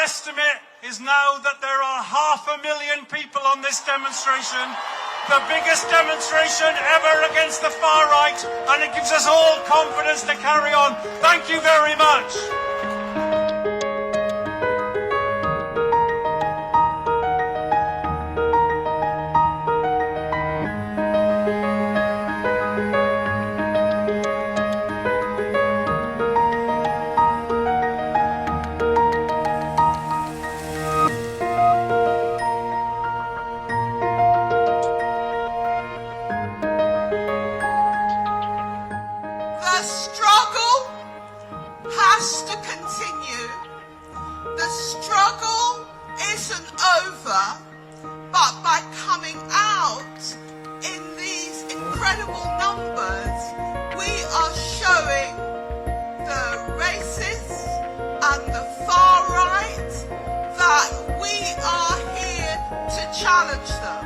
estimate is now that there are 500,000 people on this demonstration, the biggest demonstration ever against the far right, and it gives us all confidence to carry on. Thank you very much. The struggle has to continue. The struggle isn't over, but by coming out in these incredible numbers, we are showing the racists and the far right that we are here to challenge them.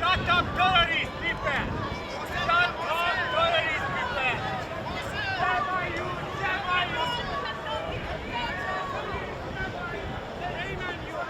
Shut up, terrorist people! Shut up, terrorist people! Shame on you! Shame on you! Shame on you!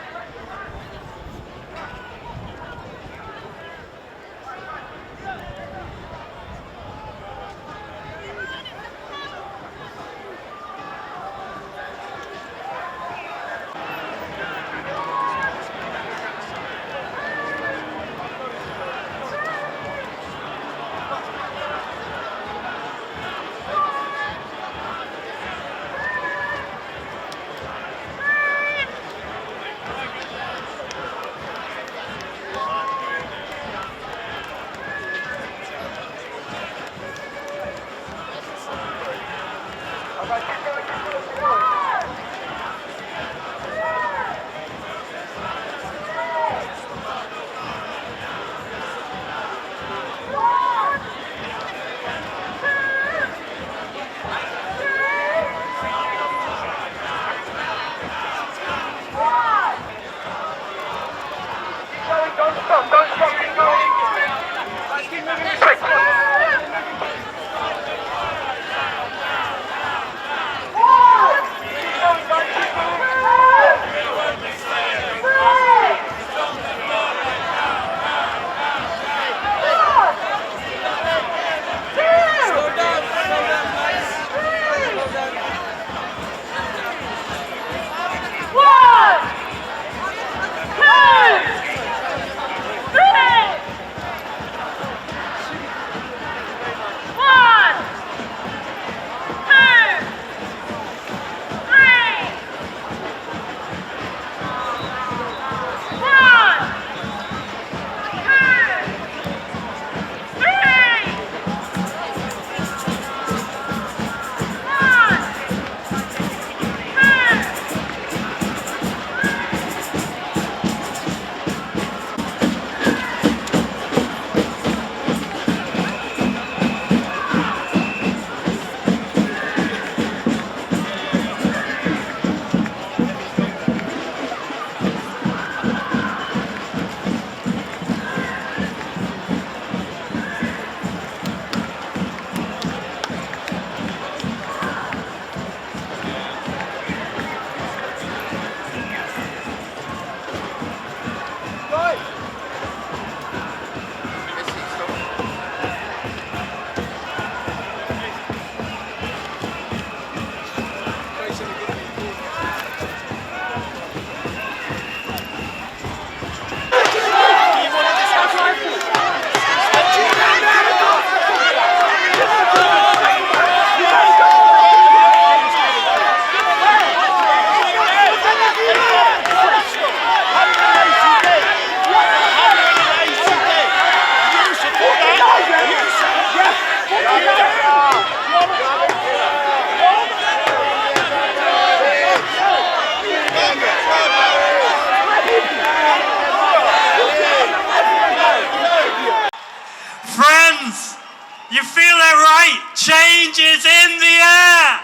You feel it, right? Change is in the air.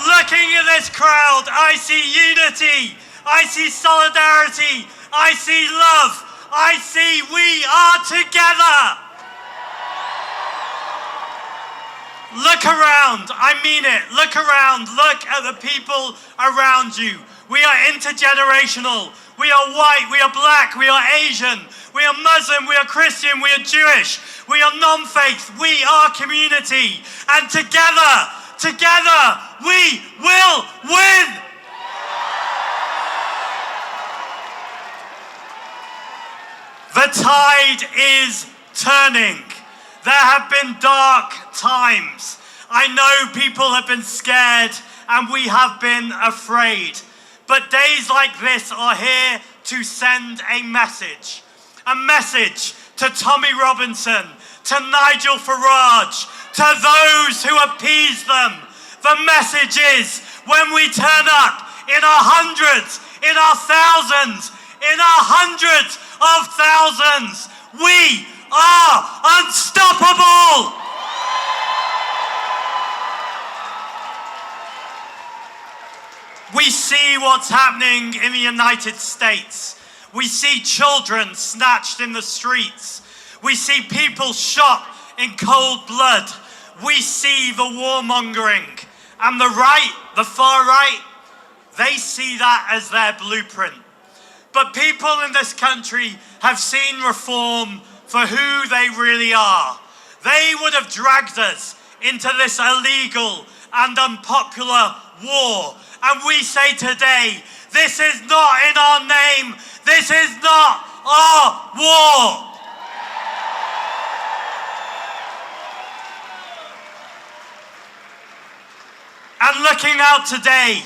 Looking at this crowd, I see unity, I see solidarity, I see love, I see we are together. Look around, I mean it, look around, look at the people around you. We are intergenerational, we are white, we are black, we are Asian, we are Muslim, we are Christian, we are Jewish, we are non-faith, we are community. And together, we will win! The tide is turning. There have been dark times. I know people have been scared and we have been afraid. But days like this are here to send a message. A message to Tommy Robinson, to Nigel Farage, to those who appease them. The message is, when we turn up in our hundreds, in our thousands, in our hundreds of thousands, we are unstoppable! We see what's happening in the United States. We see children snatched in the streets. We see people shot in cold blood. We see the warmongering. And the right, the far right, they see that as their blueprint. But people in this country have seen reform for who they really are. They would have dragged us into this illegal and unpopular war. And we say today, this is not in our name. This is not our war. And looking out today,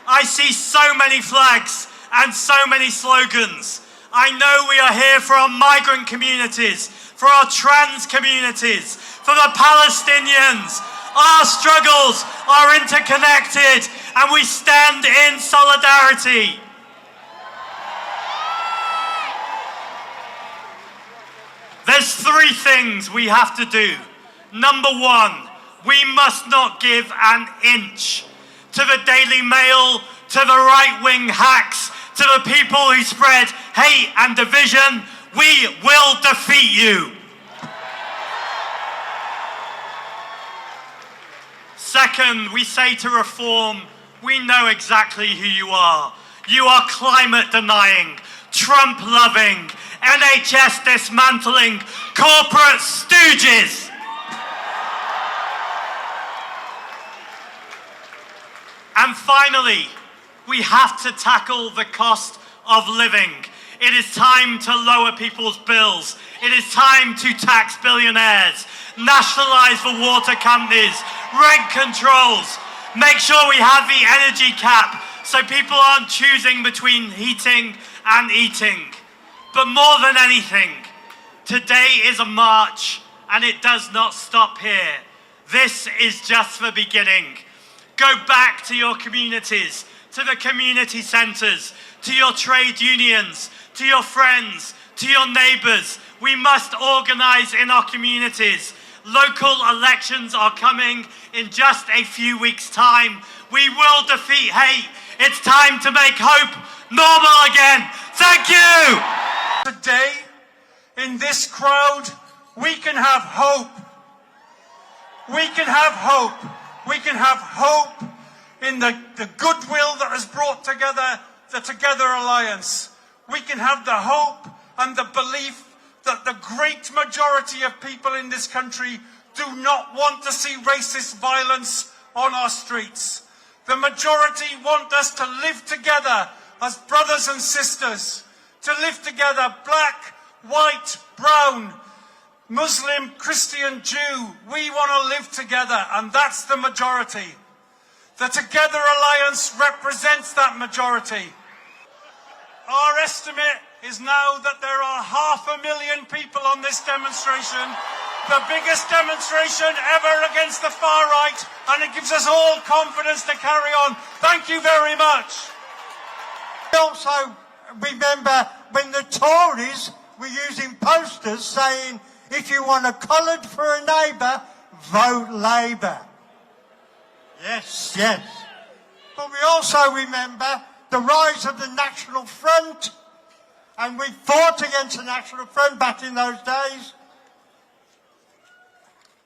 I see so many flags and so many slogans. I know we are here for our migrant communities, for our trans communities, for the Palestinians. Our struggles are interconnected and we stand in solidarity. There's three things we have to do. Number one, we must not give an inch to the Daily Mail, to the right-wing hacks, to the people who spread hate and division. We will defeat you. Second, we say to reform, we know exactly who you are. You are climate denying, Trump loving, NHS dismantling, corporate stooges. And finally, we have to tackle the cost of living. It is time to lower people's bills. It is time to tax billionaires, nationalize the water companies, rent controls, make sure we have the energy cap so people aren't choosing between heating and eating. But more than anything, today is a march and it does not stop here. This is just the beginning. Go back to your communities, to the community centres, to your trade unions, to your friends, to your neighbours. We must organise in our communities. Local elections are coming in just a few weeks' time. We will defeat hate. It's time to make hope normal again. Thank you. Today, in this crowd, we can have hope. We can have hope. We can have hope in the goodwill that has brought together the Together Alliance. We can have the hope and the belief that the great majority of people in this country do not want to see racist violence on our streets. The majority want us to live together as brothers and sisters, to live together, black, white, brown, Muslim, Christian, Jew. We want to live together, and that's the majority. The Together Alliance represents that majority. Our estimate is now that there are 500,000 people on this demonstration, the biggest demonstration ever against the far right, and it gives us all confidence to carry on. Thank you very much. I also remember when the Tories were using posters saying, if you want a coloured for a neighbour, vote Labour. Yes, yes. But we also remember the rise of the National Front, and we fought against the National Front back in those days.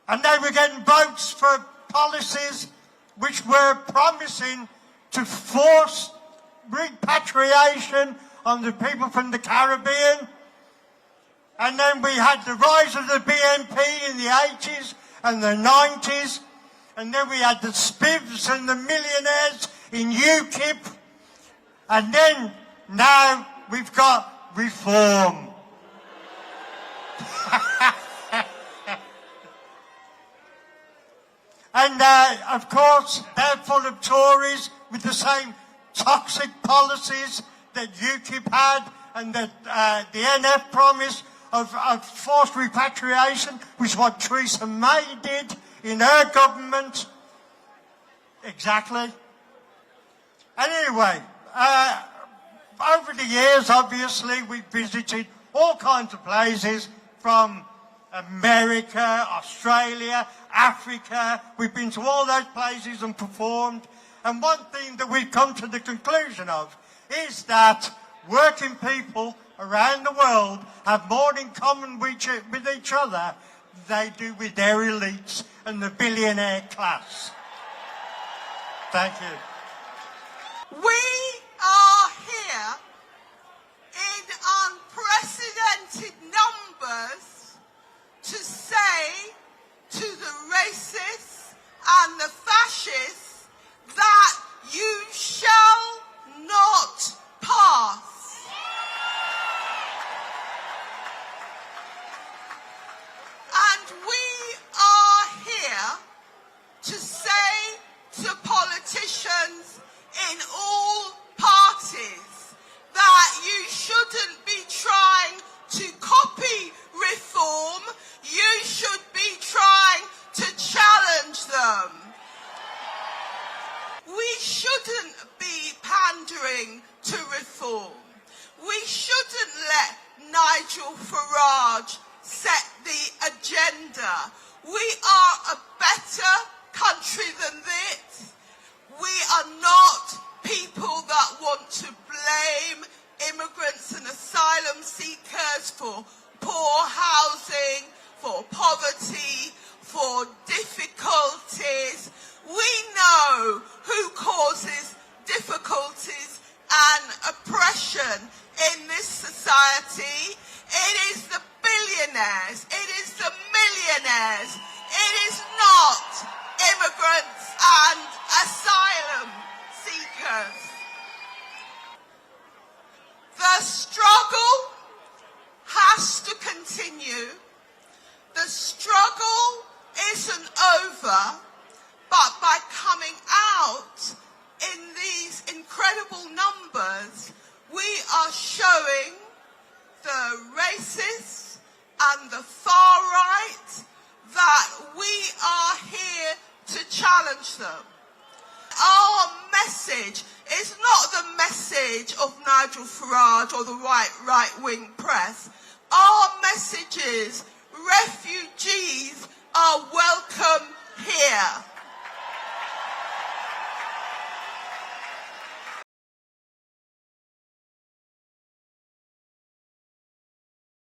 And they were getting votes for policies which were promising to force repatriation on the people from the Caribbean. And then we had the rise of the BNP in the 80s and the 90s. And then we had the spivs and the millionaires in UKIP. And then now we've got reform. And of course, they're full of Tories with the same toxic policies that UKIP had and that the NF promised of forced repatriation, which is what Theresa May did in her government. Exactly. And anyway, over the years, obviously, we've visited all kinds of places from America, Australia, Africa. We've been to all those places and performed. And one thing that we've come to the conclusion of is that working people around the world have more in common with each other than they do with their elites and the billionaire class. Thank you. We are here in unprecedented numbers to say to the racists and the fascists that you shall not pass. And we are here to say to politicians in all parties that you shouldn't be trying to copy reform, you should be trying to challenge them. We shouldn't be pandering to reform. We shouldn't let Nigel Farage set the agenda. We are a better country than this. We are not people that want to blame immigrants and asylum seekers for poor housing, for poverty, for difficulties. We know who causes difficulties and oppression in this society. It is the billionaires, it is the millionaires, it is not immigrants and asylum seekers. The struggle has to continue. The struggle isn't over, but by coming out in these incredible numbers, we are showing the racists and the far right that we are here to challenge them. Our message is not the message of Nigel Farage or the right-wing press. Our message is refugees are welcome here.